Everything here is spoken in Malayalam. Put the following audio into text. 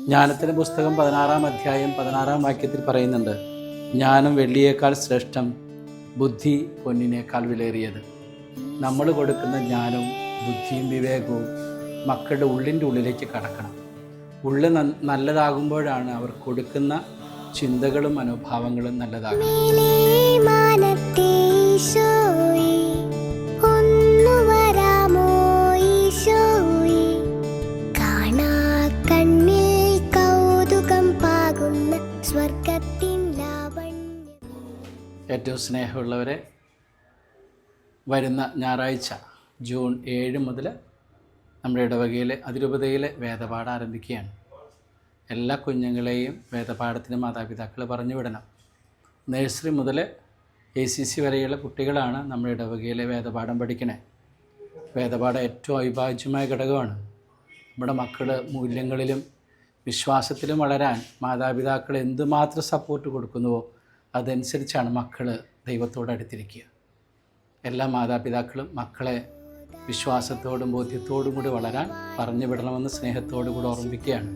ജ്ഞാനത്തിൻ്റെ പുസ്തകം 16-ാം അധ്യായം 16-ാം വാക്യത്തിൽ പറയുന്നുണ്ട്, ജ്ഞാനം വെള്ളിയേക്കാൾ ശ്രേഷ്ഠം, ബുദ്ധി പൊന്നിനേക്കാൾ വിലയേറിയത്. നമ്മൾ കൊടുക്കുന്ന ജ്ഞാനവും ബുദ്ധിയും വിവേകവും മക്കളുടെ ഉള്ളിൻ്റെ ഉള്ളിലേക്ക് കടക്കണം. ഉള്ള് നല്ലതാകുമ്പോഴാണ് അവർ കൊടുക്കുന്ന ചിന്തകളും മനോഭാവങ്ങളും നല്ലതാകുന്നത്. ഏറ്റവും സ്നേഹമുള്ളവരെ, വരുന്ന ഞായറാഴ്ച ജൂൺ 7 മുതൽ നമ്മുടെ ഇടവകയിലെ അതിരൂപതയിലെ വേദപാഠം ആരംഭിക്കുകയാണ്. എല്ലാ കുഞ്ഞുങ്ങളെയും വേദപാഠത്തിന് മാതാപിതാക്കൾ പറഞ്ഞു വിടണം. നഴ്സറി മുതൽ ACC വരെയുള്ള കുട്ടികളാണ് നമ്മുടെ ഇടവകയിലെ വേദപാഠം പഠിക്കണേ. വേദപാഠം ഏറ്റവും അവിഭാജ്യമായ ഘടകമാണ്. നമ്മുടെ മക്കൾ മൂല്യങ്ങളിലും വിശ്വാസത്തിലും വളരാൻ മാതാപിതാക്കൾ എന്തുമാത്രം സപ്പോർട്ട് കൊടുക്കുന്നുവോ അതനുസരിച്ചാണ് മക്കൾ ദൈവത്തോട് അടുത്തിരിക്കുക. എല്ലാ മാതാപിതാക്കളും മക്കളെ വിശ്വാസത്തോടും ബോധ്യത്തോടും കൂടി വളരാൻ പറഞ്ഞു വിടണമെന്ന് സ്നേഹത്തോടു കൂടി ഓർമ്മിപ്പിക്കുകയാണ്.